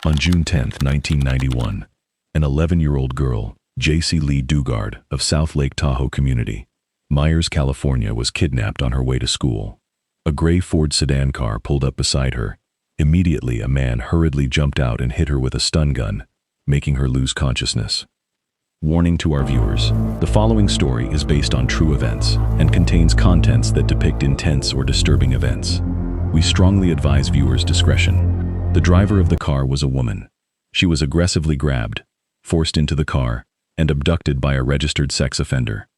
On June 10, 1991, an 11-year-old girl, Jaycee Lee Dugard of South Lake Tahoe Community, Myers, California, was kidnapped on her way to school. A gray Ford sedan car pulled up beside her. Immediately, a man hurriedly jumped out and hit her with a stun gun, making her lose consciousness. Warning to our viewers, the following story is based on true events and contains contents that depict intense or disturbing events. We strongly advise viewers' discretion. The driver of the car was a woman. She was aggressively grabbed, forced into the car, and abducted by a registered sex offender,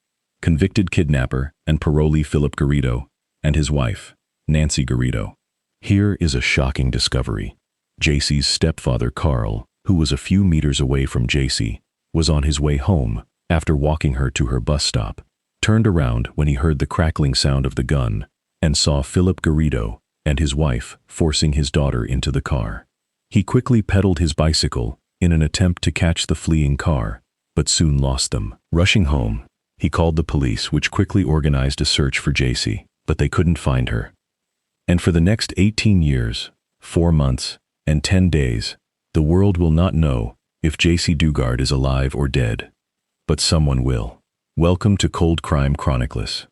convicted kidnapper and parolee Philip Garrido, and his wife, Nancy Garrido. Here is a shocking discovery. Jaycee's stepfather, Carl, who was a few meters away from Jaycee, was on his way home after walking her to her bus stop, turned around when he heard the crackling sound of the gun, and saw Philip Garrido and his wife forcing his daughter into the car. He quickly pedaled his bicycle in an attempt to catch the fleeing car, but soon lost them. Rushing home, he called the police, which quickly organized a search for Jaycee, but they couldn't find her. And for the next 18 years, 4 months, and 10 days, the world will not know if Jaycee Dugard is alive or dead. But someone will. Welcome to Cold Crime Chronicles.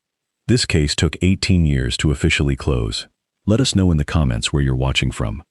This case took 18 years to officially close. Let us know in the comments where you're watching from.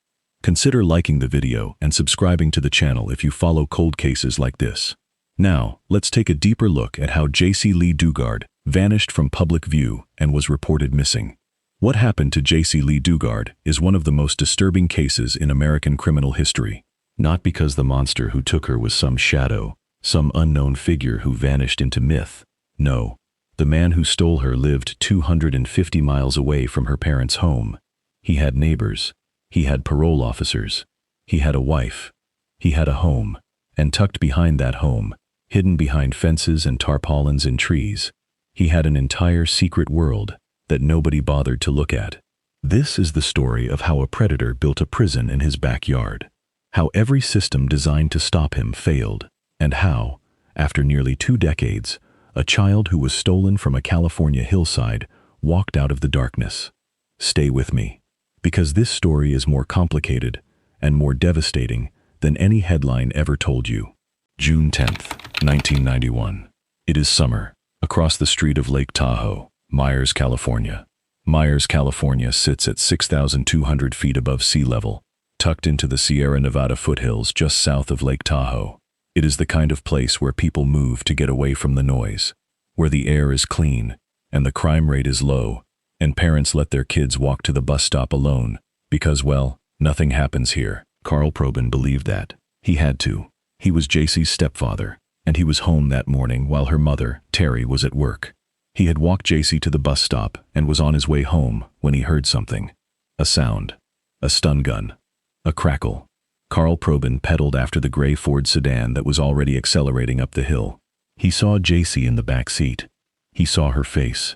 Consider liking the video and subscribing to the channel if you follow cold cases like this. Now, let's take a deeper look at how Jaycee Lee Dugard vanished from public view and was reported missing. What happened to Jaycee Lee Dugard is one of the most disturbing cases in American criminal history. Not because the monster who took her was some shadow, some unknown figure who vanished into myth. No, the man who stole her lived 250 miles away from her parents' home. He had neighbors. He had parole officers. He had a wife. He had a home. And tucked behind that home, hidden behind fences and tarpaulins and trees, he had an entire secret world that nobody bothered to look at. This is the story of how a predator built a prison in his backyard, how every system designed to stop him failed, and how, after nearly 2 decades, a child who was stolen from a California hillside walked out of the darkness. Stay with me, because this story is more complicated and more devastating than any headline ever told you. June 10th, 1991. It is summer, across the street of Lake Tahoe, Myers, California. Myers, California sits at 6,200 feet above sea level, tucked into the Sierra Nevada foothills just south of Lake Tahoe. It is the kind of place where people move to get away from the noise, where the air is clean and the crime rate is low, and parents let their kids walk to the bus stop alone because, well, nothing happens here. Carl Probin believed that. He had to. He was Jaycee's stepfather, and he was home that morning while her mother, Terry, was at work. He had walked Jaycee to the bus stop and was on his way home when he heard something. A sound. A stun gun. A crackle. Carl Probin pedaled after the gray Ford sedan that was already accelerating up the hill. He saw Jaycee in the back seat. He saw her face.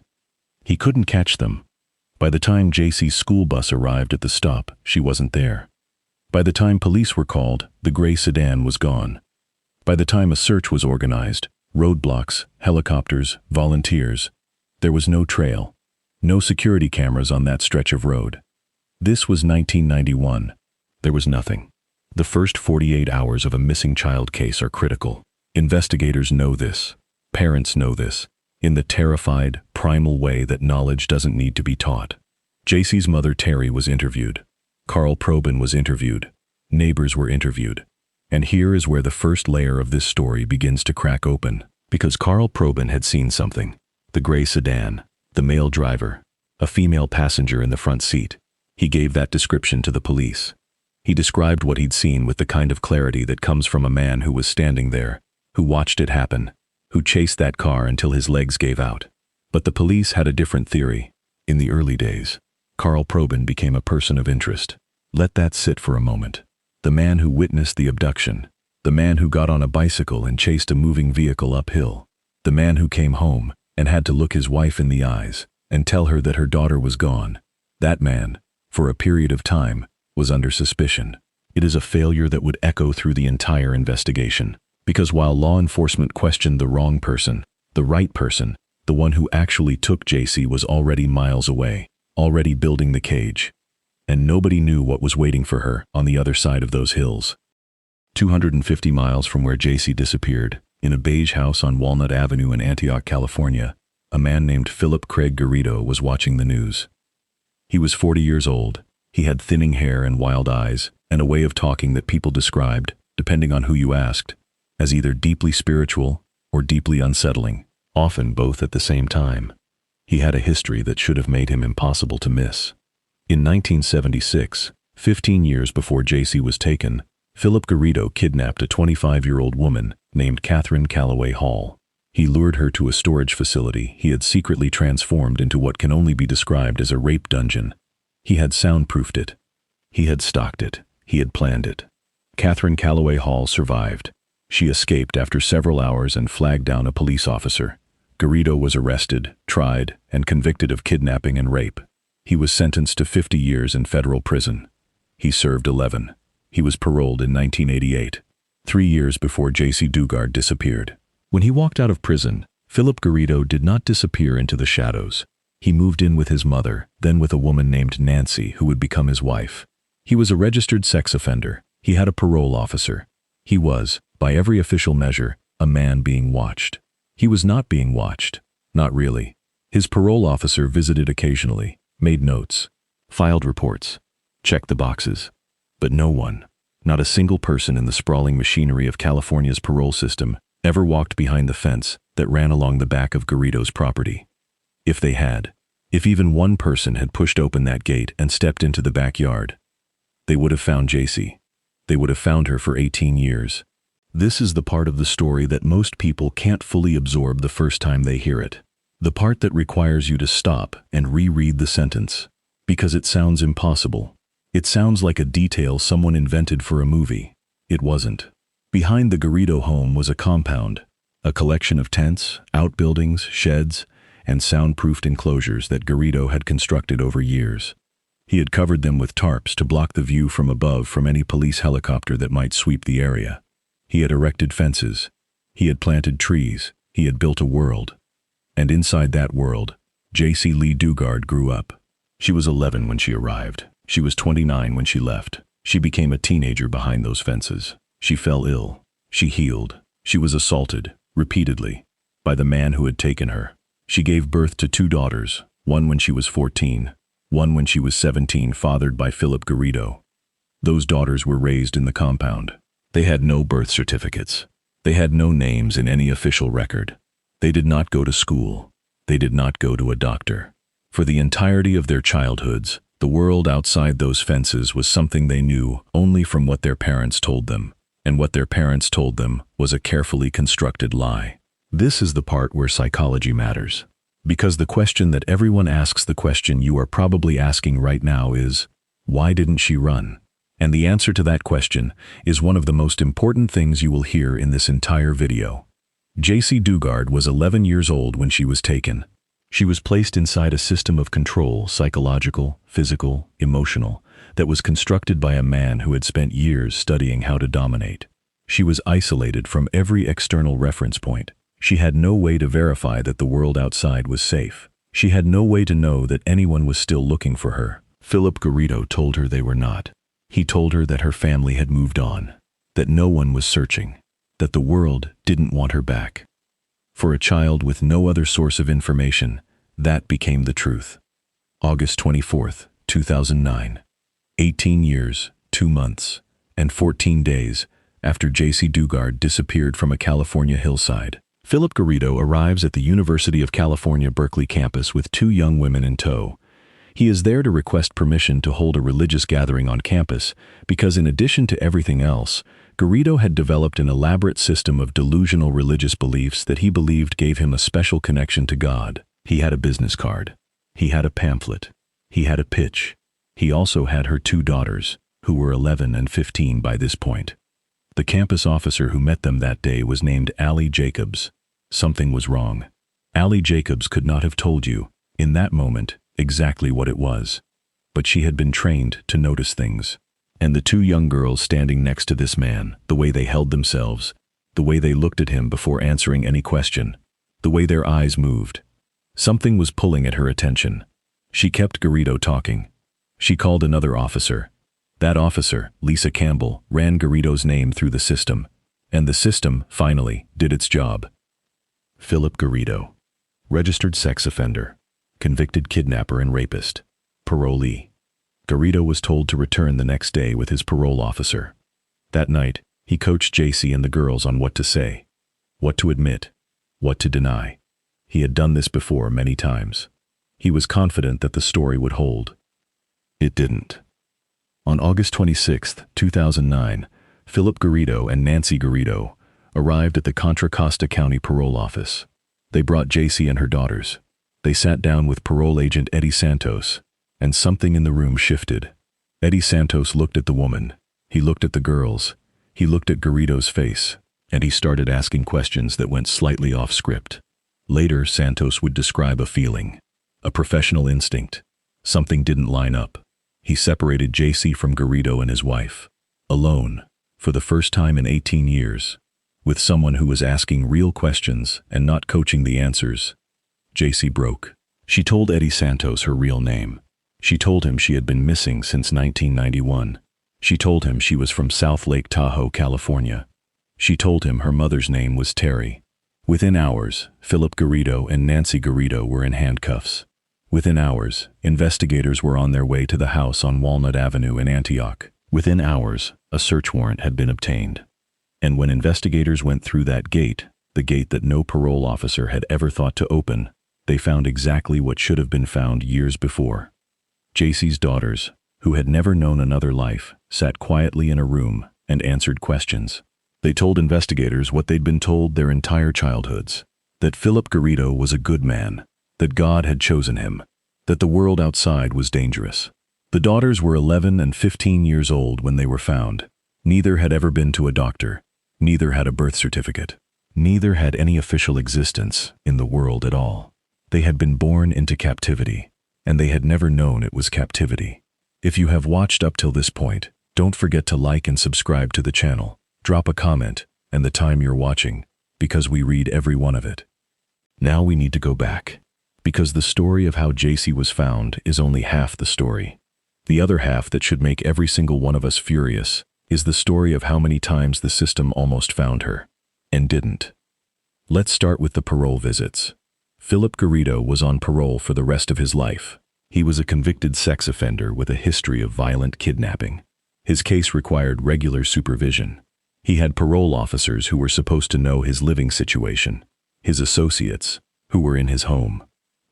He couldn't catch them. By the time Jaycee's school bus arrived at the stop, she wasn't there. By the time police were called, the gray sedan was gone. By the time a search was organized, roadblocks, helicopters, volunteers, there was no trail, no security cameras on that stretch of road. This was 1991. There was nothing. The first 48 hours of a missing child case are critical. Investigators know this. Parents know this, in the terrified, primal way that knowledge doesn't need to be taught. Jaycee's mother, Terry, was interviewed. Carl Probin was interviewed. Neighbors were interviewed. And here is where the first layer of this story begins to crack open. Because Carl Probin had seen something. The gray sedan, the male driver, a female passenger in the front seat. He gave that description to the police. He described what he'd seen with the kind of clarity that comes from a man who was standing there, who watched it happen, who chased that car until his legs gave out. But the police had a different theory. In the early days, Carl Probin became a person of interest. Let that sit for a moment. The man who witnessed the abduction. The man who got on a bicycle and chased a moving vehicle uphill. The man who came home and had to look his wife in the eyes and tell her that her daughter was gone. That man, for a period of time, was under suspicion. It is a failure that would echo through the entire investigation. Because while law enforcement questioned the wrong person, the right person, the one who actually took Jaycee, was already miles away, already building the cage. And nobody knew what was waiting for her on the other side of those hills. 250 miles from where Jaycee disappeared, in a beige house on Walnut Avenue in Antioch, California, a man named Philip Craig Garrido was watching the news. He was 40 years old. He had thinning hair and wild eyes, and a way of talking that people described, depending on who you asked, as either deeply spiritual or deeply unsettling, often both at the same time. He had a history that should have made him impossible to miss. In 1976, 15 years before Jaycee was taken, Philip Garrido kidnapped a 25-year-old woman named Catherine Calloway Hall. He lured her to a storage facility he had secretly transformed into what can only be described as a rape dungeon. He had soundproofed it. He had stocked it. He had planned it. Catherine Calloway Hall survived. She escaped after several hours and flagged down a police officer. Garrido was arrested, tried, and convicted of kidnapping and rape. He was sentenced to 50 years in federal prison. He served 11. He was paroled in 1988, 3 years before Jaycee Dugard disappeared. When he walked out of prison, Philip Garrido did not disappear into the shadows. He moved in with his mother, then with a woman named Nancy, who would become his wife. He was a registered sex offender. He had a parole officer. He was, by every official measure, a man being watched. He was not being watched. Not really. His parole officer visited occasionally, made notes, filed reports, checked the boxes. But no one, not a single person in the sprawling machinery of California's parole system, ever walked behind the fence that ran along the back of Garrido's property. If they had, if even one person had pushed open that gate and stepped into the backyard, they would have found Jaycee. They would have found her for 18 years. This is the part of the story that most people can't fully absorb the first time they hear it. The part that requires you to stop and reread the sentence. Because it sounds impossible. It sounds like a detail someone invented for a movie. It wasn't. Behind the Garrido home was a compound, a collection of tents, outbuildings, sheds, and soundproofed enclosures that Garrido had constructed over years. He had covered them with tarps to block the view from above from any police helicopter that might sweep the area. He had erected fences. He had planted trees. He had built a world. And inside that world, Jaycee Lee Dugard grew up. She was 11 when she arrived. She was 29 when she left. She became a teenager behind those fences. She fell ill. She healed. She was assaulted, repeatedly, by the man who had taken her. She gave birth to 2 daughters, one when she was 14, one when she was 17, fathered by Philip Garrido. Those daughters were raised in the compound. They had no birth certificates. They had no names in any official record. They did not go to school. They did not go to a doctor. For the entirety of their childhoods, the world outside those fences was something they knew only from what their parents told them. And what their parents told them was a carefully constructed lie. This is the part where psychology matters. Because the question that everyone asks, the question you are probably asking right now is, why didn't she run? And the answer to that question is one of the most important things you will hear in this entire video. Jaycee Dugard was 11 years old when she was taken. She was placed inside a system of control, psychological, physical, emotional, that was constructed by a man who had spent years studying how to dominate. She was isolated from every external reference point. She had no way to verify that the world outside was safe. She had no way to know that anyone was still looking for her. Philip Garrido told her they were not. He told her that her family had moved on, that no one was searching, that the world didn't want her back. For a child with no other source of information, that became the truth. August 24th, 2009. 18 years, 2 months, and 14 days after Jaycee Dugard disappeared from a California hillside, Philip Garrido arrives at the University of California, Berkeley campus with 2 young women in tow. He is there to request permission to hold a religious gathering on campus because, in addition to everything else, Garrido had developed an elaborate system of delusional religious beliefs that he believed gave him a special connection to God. He had a business card. He had a pamphlet. He had a pitch. He also had her 2 daughters, who were 11 and 15 by this point. The campus officer who met them that day was named Allie Jacobs. Something was wrong. Allie Jacobs could not have told you, in that moment, exactly what it was. But she had been trained to notice things. And the 2 young girls standing next to this man, the way they held themselves, the way they looked at him before answering any question, the way their eyes moved. Something was pulling at her attention. She kept Garrido talking. She called another officer. That officer, Lisa Campbell, ran Garrido's name through the system, and the system, finally, did its job. Philip Garrido. Registered sex offender. Convicted kidnapper and rapist. Parolee. Garrido was told to return the next day with his parole officer. That night, he coached Jaycee and the girls on what to say, what to admit, what to deny. He had done this before many times. He was confident that the story would hold. It didn't. On August 26, 2009, Philip Garrido and Nancy Garrido arrived at the Contra Costa County Parole Office. They brought Jaycee and her daughters. They sat down with parole agent Eddie Santos, and something in the room shifted. Eddie Santos looked at the woman. He looked at the girls. He looked at Garrido's face, and he started asking questions that went slightly off script. Later, Santos would describe a feeling, a professional instinct. Something didn't line up. He separated Jaycee from Garrido and his wife. Alone, for the first time in 18 years, with someone who was asking real questions and not coaching the answers. Jaycee broke. She told Eddie Santos her real name. She told him she had been missing since 1991. She told him she was from South Lake Tahoe, California. She told him her mother's name was Terry. Within hours, Philip Garrido and Nancy Garrido were in handcuffs. Within hours, investigators were on their way to the house on Walnut Avenue in Antioch. Within hours, a search warrant had been obtained. And when investigators went through that gate, the gate that no parole officer had ever thought to open, they found exactly what should have been found years before. Jaycee's daughters, who had never known another life, sat quietly in a room and answered questions. They told investigators what they'd been told their entire childhoods, that Philip Garrido was a good man, that God had chosen him, that the world outside was dangerous. The daughters were 11 and 15 years old when they were found. Neither had ever been to a doctor. Neither had a birth certificate. Neither had any official existence in the world at all. They had been born into captivity, and they had never known it was captivity. If you have watched up till this point, don't forget to like and subscribe to the channel. Drop a comment and the time you're watching, because we read every one of it. Now we need to go back, because the story of how Jaycee was found is only half the story. The other half that should make every single one of us furious is the story of how many times the system almost found her, and didn't. Let's start with the parole visits. Philip Garrido was on parole for the rest of his life. He was a convicted sex offender with a history of violent kidnapping. His case required regular supervision. He had parole officers who were supposed to know his living situation, his associates, who were in his home.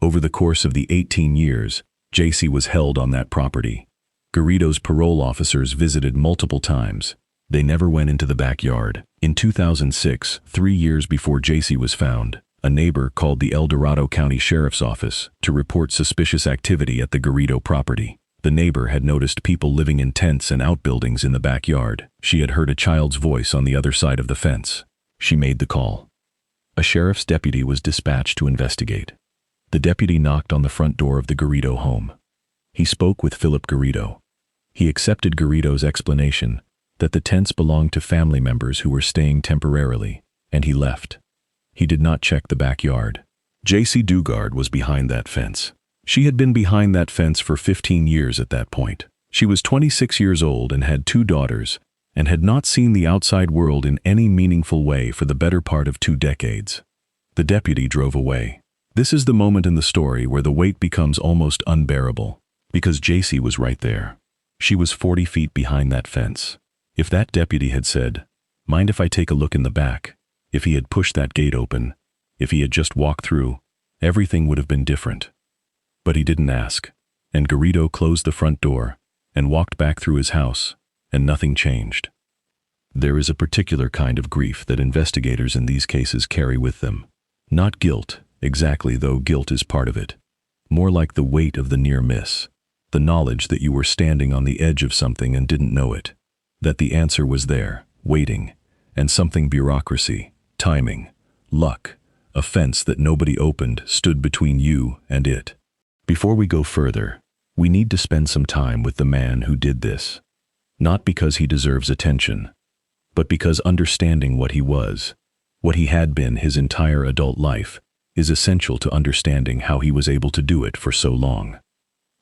Over the course of the 18 years, Jaycee was held on that property. Garrido's parole officers visited multiple times. They never went into the backyard. In 2006, 3 years before Jaycee was found, a neighbor called the El Dorado County Sheriff's Office to report suspicious activity at the Garrido property. The neighbor had noticed people living in tents and outbuildings in the backyard. She had heard a child's voice on the other side of the fence. She made the call. A sheriff's deputy was dispatched to investigate. The deputy knocked on the front door of the Garrido home. He spoke with Philip Garrido. He accepted Garrido's explanation that the tents belonged to family members who were staying temporarily, and he left. He did not check the backyard. Jaycee Dugard was behind that fence. She had been behind that fence for 15 years at that point. She was 26 years old and had 2 daughters, and had not seen the outside world in any meaningful way for the better part of 2 decades. The deputy drove away. This is the moment in the story where the weight becomes almost unbearable, because Jaycee was right there. She was 40 feet behind that fence. If that deputy had said, "Mind if I take a look in the back?" If he had pushed that gate open, if he had just walked through, everything would have been different. But he didn't ask, and Garrido closed the front door and walked back through his house, and nothing changed. There is a particular kind of grief that investigators in these cases carry with them. Not guilt, exactly, though guilt is part of it. More like the weight of the near miss, the knowledge that you were standing on the edge of something and didn't know it, that the answer was there, waiting, and something bureaucracy, timing, luck, a fence that nobody opened stood between you and it. Before we go further, we need to spend some time with the man who did this. Not because he deserves attention, but because understanding what he was, what he had been his entire adult life, is essential to understanding how he was able to do it for so long.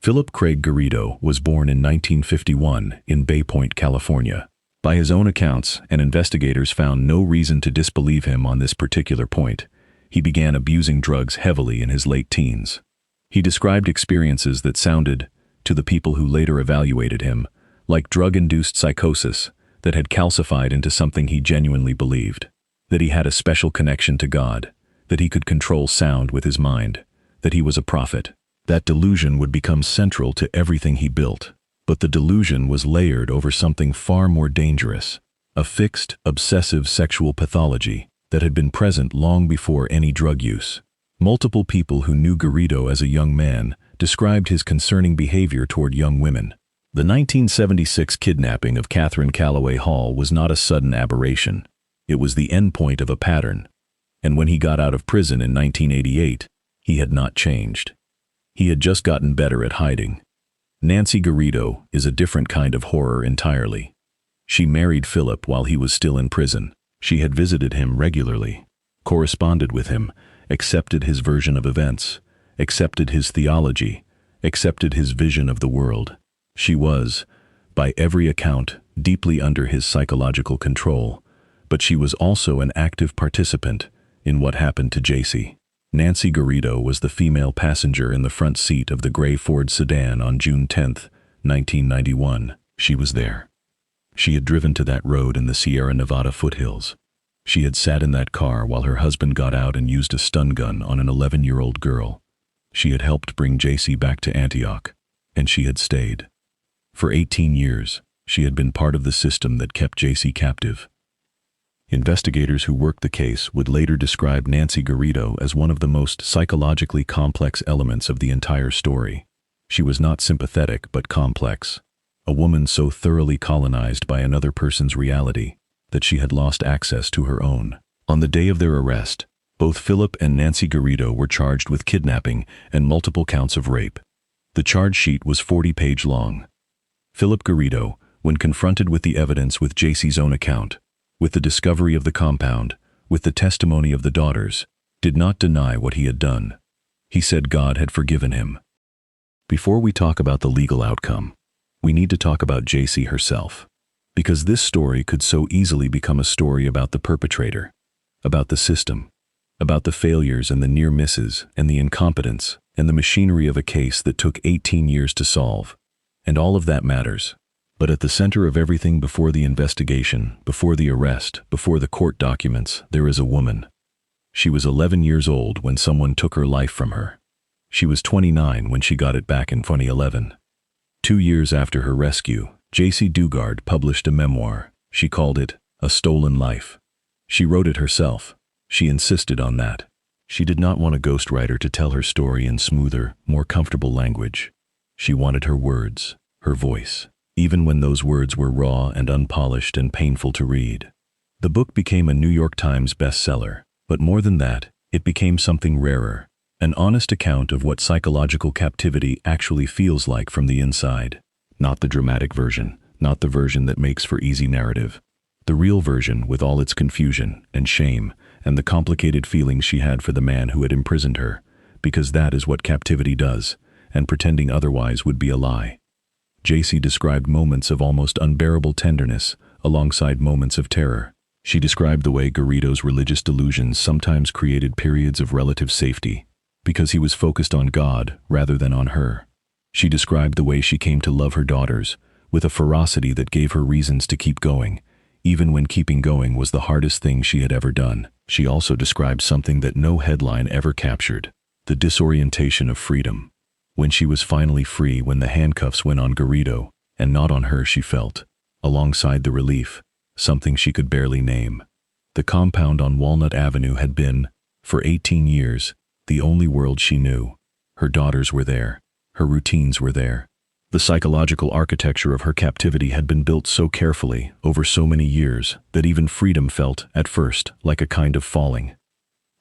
Philip Craig Garrido was born in 1951 in Bay Point, California. By his own accounts, and investigators found no reason to disbelieve him on this particular point, he began abusing drugs heavily in his late teens. He described experiences that sounded, to the people who later evaluated him, like drug-induced psychosis that had calcified into something he genuinely believed, that he had a special connection to God, that he could control sound with his mind, that he was a prophet. That delusion would become central to everything he built. But the delusion was layered over something far more dangerous, a fixed, obsessive sexual pathology that had been present long before any drug use. Multiple people who knew Garrido as a young man described his concerning behavior toward young women. The 1976 kidnapping of Catherine Calloway Hall was not a sudden aberration. It was the endpoint of a pattern. And when he got out of prison in 1988, he had not changed. He had just gotten better at hiding. Nancy Garrido is a different kind of horror entirely. She married Philip while he was still in prison. She had visited him regularly, corresponded with him, accepted his version of events, accepted his theology, accepted his vision of the world. She was, by every account, deeply under his psychological control, but she was also an active participant in what happened to Jaycee. Nancy Garrido was the female passenger in the front seat of the gray Ford sedan on June 10, 1991. She was there. She had driven to that road in the Sierra Nevada foothills. She had sat in that car while her husband got out and used a stun gun on an 11-year-old girl. She had helped bring Jaycee back to Antioch, and she had stayed. For 18 years, she had been part of the system that kept Jaycee captive. Investigators who worked the case would later describe Nancy Garrido as one of the most psychologically complex elements of the entire story. She was not sympathetic but complex, a woman so thoroughly colonized by another person's reality that she had lost access to her own. On the day of their arrest, both Philip and Nancy Garrido were charged with kidnapping and multiple counts of rape. The charge sheet was 40-page long. Philip Garrido, when confronted with the evidence with Jaycee's own account, with the discovery of the compound, with the testimony of the daughters, did not deny what he had done. He said God had forgiven him. Before we talk about the legal outcome, we need to talk about Jaycee herself, because this story could so easily become a story about the perpetrator, about the system, about the failures and the near misses and the incompetence and the machinery of a case that took 18 years to solve. And all of that matters. But at the center of everything, before the investigation, before the arrest, before the court documents, there is a woman. She was 11 years old when someone took her life from her. She was 29 when she got it back in 2011. 2 years after her rescue, Jaycee Dugard published a memoir. She called it A Stolen Life. She wrote it herself. She insisted on that. She did not want a ghostwriter to tell her story in smoother, more comfortable language. She wanted her words, her voice, even when those words were raw and unpolished and painful to read. The book became a New York Times bestseller, but more than that, it became something rarer, an honest account of what psychological captivity actually feels like from the inside. Not the dramatic version, not the version that makes for easy narrative. The real version with all its confusion and shame and the complicated feelings she had for the man who had imprisoned her, because that is what captivity does, and pretending otherwise would be a lie. Jaycee described moments of almost unbearable tenderness alongside moments of terror. She described the way Garrido's religious delusions sometimes created periods of relative safety, because he was focused on God rather than on her. She described the way she came to love her daughters with a ferocity that gave her reasons to keep going, even when keeping going was the hardest thing she had ever done. She also described something that no headline ever captured: the disorientation of freedom. When she was finally free, when the handcuffs went on Garrido, and not on her, she felt, alongside the relief, something she could barely name. The compound on Walnut Avenue had been, for 18 years, the only world she knew. Her daughters were there. Her routines were there. The psychological architecture of her captivity had been built so carefully over so many years that even freedom felt, at first, like a kind of falling.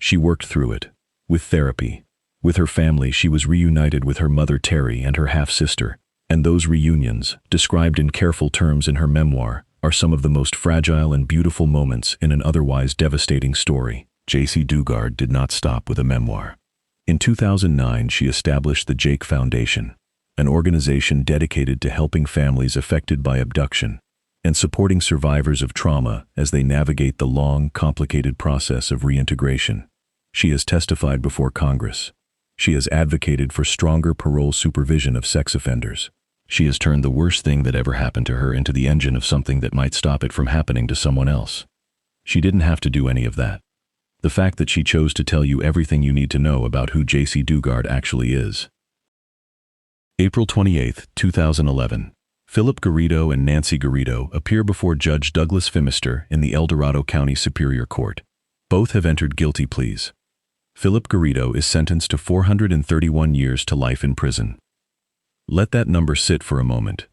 She worked through it, with therapy. With her family, she was reunited with her mother Terry and her half-sister, and those reunions, described in careful terms in her memoir, are some of the most fragile and beautiful moments in an otherwise devastating story. Jaycee Dugard did not stop with a memoir. In 2009, she established the Jake Foundation. an organization dedicated to helping families affected by abduction and supporting survivors of trauma as they navigate the long, complicated process of reintegration. She has testified before Congress. She has advocated for stronger parole supervision of sex offenders. She has turned the worst thing that ever happened to her into the engine of something that might stop it from happening to someone else. She didn't have to do any of that. The fact that she chose to tell you everything you need to know about who Jaycee Dugard actually is. April 28, 2011. Philip Garrido and Nancy Garrido appear before Judge Douglas Phimister in the El Dorado County Superior Court. Both have entered guilty pleas. Philip Garrido is sentenced to 431 years to life in prison. Let that number sit for a moment.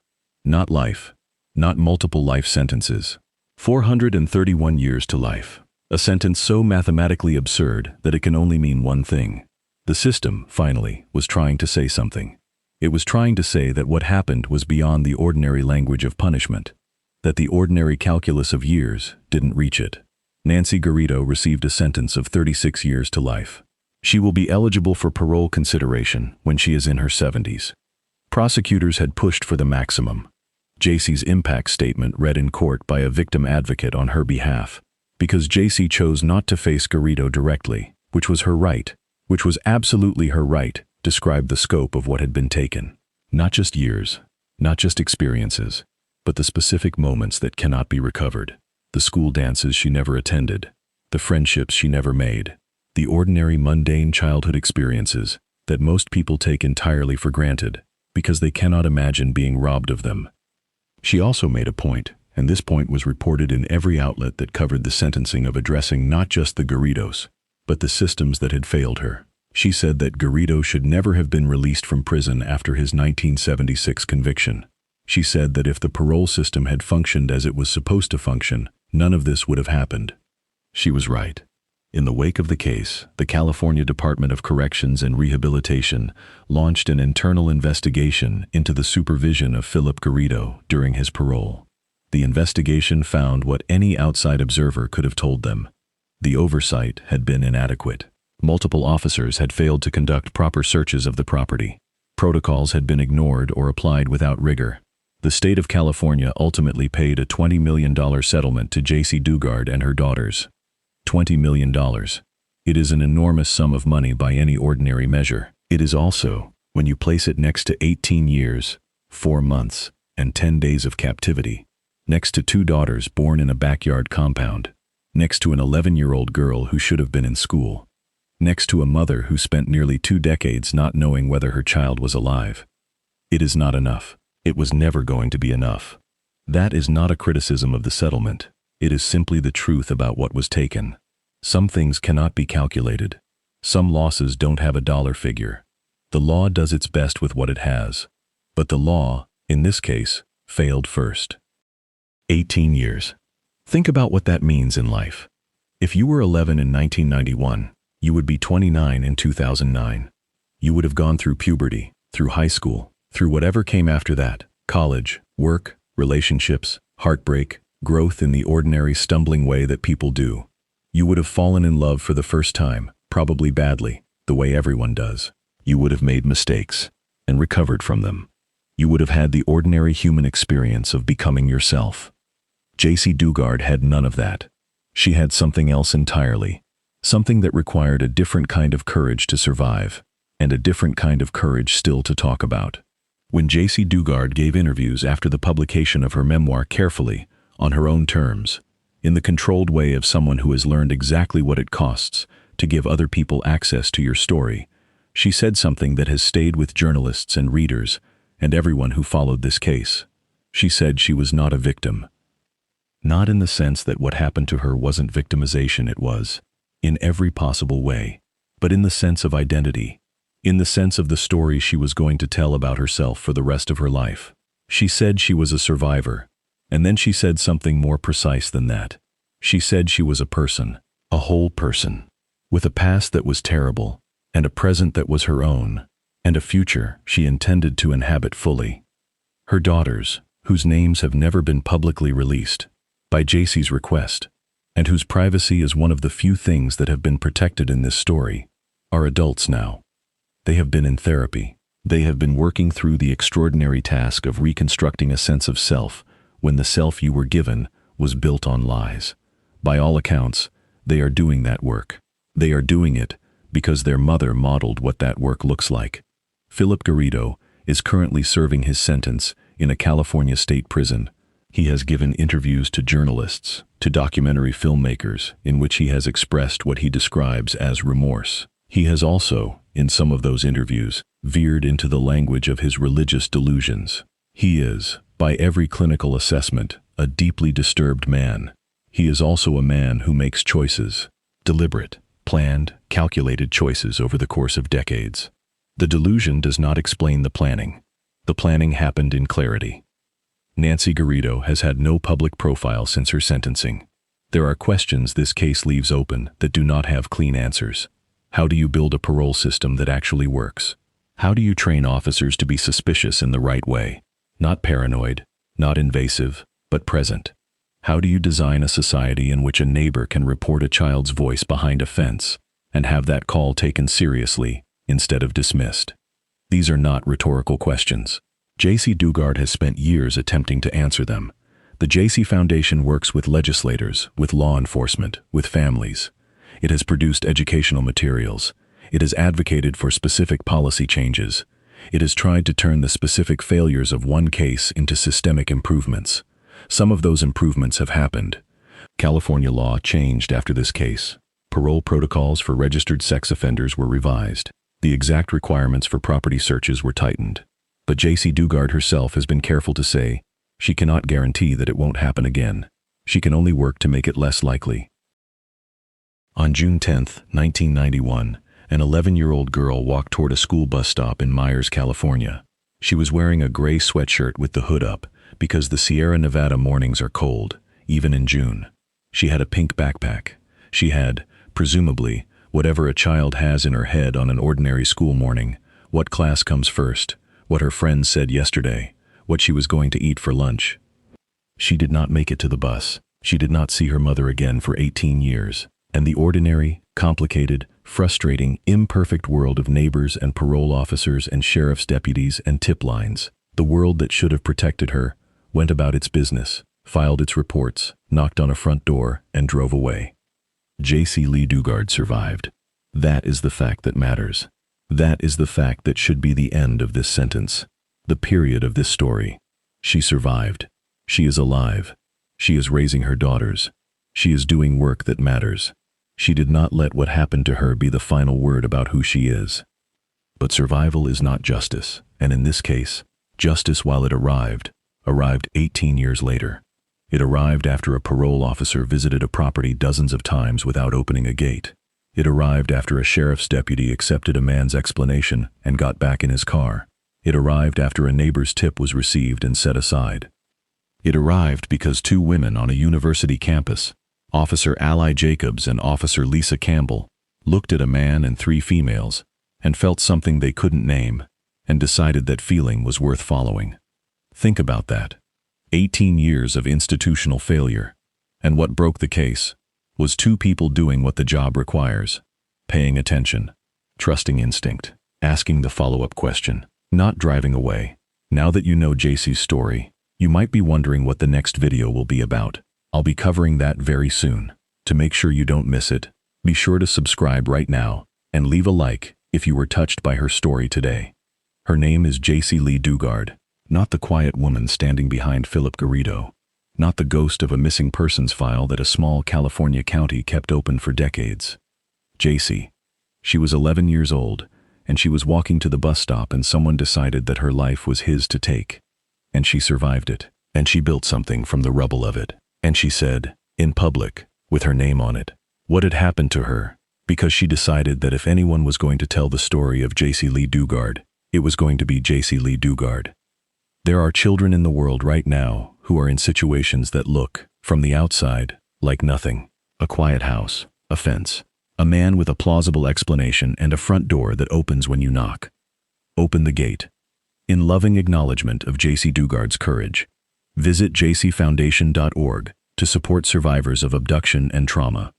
Not life. Not multiple life sentences. 431 years to life. A sentence so mathematically absurd that it can only mean one thing. The system, finally, was trying to say something. It was trying to say that what happened was beyond the ordinary language of punishment, that the ordinary calculus of years didn't reach it. Nancy Garrido received a sentence of 36 years to life. She will be eligible for parole consideration when she is in her 70s. Prosecutors had pushed for the maximum. Jaycee's impact statement read in court by a victim advocate on her behalf, because Jaycee chose not to face Garrido directly, which was her right, which was absolutely her right, described the scope of what had been taken. Not just years, not just experiences, but the specific moments that cannot be recovered. The school dances she never attended, the friendships she never made, the ordinary mundane childhood experiences that most people take entirely for granted because they cannot imagine being robbed of them. She also made a point, and this point was reported in every outlet that covered the sentencing, of addressing not just the Garridos, but the systems that had failed her. She said that Garrido should never have been released from prison after his 1976 conviction. She said that if the parole system had functioned as it was supposed to function, none of this would have happened. She was right. In the wake of the case, the California Department of Corrections and Rehabilitation launched an internal investigation into the supervision of Philip Garrido during his parole. The investigation found what any outside observer could have told them. The oversight had been inadequate. Multiple officers had failed to conduct proper searches of the property. Protocols had been ignored or applied without rigor. The state of California ultimately paid a $20 million settlement to Jaycee Dugard and her daughters. $20 million. It is an enormous sum of money by any ordinary measure. It is also, when you place it next to 18 years, 4 months, and 10 days of captivity, next to 2 daughters born in a backyard compound, next to an 11-year-old girl who should have been in school, next to a mother who spent nearly 2 decades not knowing whether her child was alive. It is not enough. It was never going to be enough. That is not a criticism of the settlement. It is simply the truth about what was taken. Some things cannot be calculated. Some losses don't have a dollar figure. The law does its best with what it has. But the law, in this case, failed first. 18 years. Think about what that means in life. If you were 11 in 1991, you would be 29 in 2009. You would have gone through puberty, through high school, through whatever came after that, college, work, relationships, heartbreak, growth in the ordinary stumbling way that people do. You would have fallen in love for the first time, probably badly, the way everyone does. You would have made mistakes and recovered from them. You would have had the ordinary human experience of becoming yourself. Jaycee Dugard had none of that. She had something else entirely, something that required a different kind of courage to survive, and a different kind of courage still to talk about. When Jaycee Dugard gave interviews after the publication of her memoir carefully, on her own terms, in the controlled way of someone who has learned exactly what it costs to give other people access to your story, she said something that has stayed with journalists and readers and everyone who followed this case. She said she was not a victim. Not in the sense that what happened to her wasn't victimization, it was, in every possible way, but in the sense of identity, in the sense of the story she was going to tell about herself for the rest of her life. She said she was a survivor, and then she said something more precise than that. She said she was a person, a whole person, with a past that was terrible, and a present that was her own, and a future she intended to inhabit fully. Her daughters, whose names have never been publicly released, by Jaycee's request, and whose privacy is one of the few things that have been protected in this story, are adults now. They have been in therapy. They have been working through the extraordinary task of reconstructing a sense of self when the self you were given was built on lies. By all accounts, they are doing that work. They are doing it because their mother modeled what that work looks like. Philip Garrido is currently serving his sentence in a California state prison. He has given interviews to journalists, to documentary filmmakers, in which he has expressed what he describes as remorse. He has also, in some of those interviews, veered into the language of his religious delusions. He is, by every clinical assessment, a deeply disturbed man. He is also a man who makes choices, deliberate, planned, calculated choices over the course of decades. The delusion does not explain the planning. The planning happened in clarity. Nancy Garrido has had no public profile since her sentencing. There are questions this case leaves open that do not have clean answers. How do you build a parole system that actually works? How do you train officers to be suspicious in the right way? Not paranoid, not invasive, but present. How do you design a society in which a neighbor can report a child's voice behind a fence and have that call taken seriously instead of dismissed? These are not rhetorical questions. Jaycee Dugard has spent years attempting to answer them. The Jaycee Foundation works with legislators, with law enforcement, with families. It has produced educational materials. It has advocated for specific policy changes. It has tried to turn the specific failures of one case into systemic improvements. Some of those improvements have happened. California law changed after this case. Parole protocols for registered sex offenders were revised. The exact requirements for property searches were tightened. But Jaycee Dugard herself has been careful to say she cannot guarantee that it won't happen again. She can only work to make it less likely. On June 10, 1991, an 11-year-old girl walked toward a school bus stop in Myers, California. She was wearing a gray sweatshirt with the hood up because the Sierra Nevada mornings are cold, even in June. She had a pink backpack. She had, presumably, whatever a child has in her head on an ordinary school morning: what class comes first, what her friends said yesterday, what she was going to eat for lunch. She did not make it to the bus. She did not see her mother again for 18 years. And the ordinary, complicated, frustrating, imperfect world of neighbors and parole officers and sheriff's deputies and tip lines, the world that should have protected her, went about its business, filed its reports, knocked on a front door, and drove away. Jaycee Lee Dugard survived. That is the fact that matters. That is the fact that should be the end of this sentence, the period of this story. She survived. She is alive. She is raising her daughters. She is doing work that matters. She did not let what happened to her be the final word about who she is. But survival is not justice, and in this case, justice, while it arrived 18 years later. It arrived after a parole officer visited a property dozens of times without opening a gate. It arrived after a sheriff's deputy accepted a man's explanation and got back in his car. It arrived after a neighbor's tip was received and set aside. It arrived because two women on a university campus, Officer Ally Jacobs and Officer Lisa Campbell, looked at a man and three females and felt something they couldn't name and decided that feeling was worth following. Think about that. 18 years of institutional failure. And what broke the case was two people doing what the job requires: paying attention, trusting instinct, asking the follow-up question, not driving away. Now that you know Jaycee's story, you might be wondering what the next video will be about. I'll be covering that very soon. To make sure you don't miss it, be sure to subscribe right now and leave a like if you were touched by her story today. Her name is Jaycee Lee Dugard, not the quiet woman standing behind Philip Garrido, not the ghost of a missing persons file that a small California county kept open for decades. Jaycee. She was 11 years old, and she was walking to the bus stop, and someone decided that her life was his to take. And she survived it, and she built something from the rubble of it. And she said, in public, with her name on it, what had happened to her, because she decided that if anyone was going to tell the story of Jaycee Lee Dugard, it was going to be Jaycee Lee Dugard. There are children in the world right now who are in situations that look, from the outside, like nothing. A quiet house, a fence, a man with a plausible explanation, and a front door that opens when you knock. Open the gate. In loving acknowledgement of Jaycee Dugard's courage, visit jayceefoundation.org to support survivors of abduction and trauma.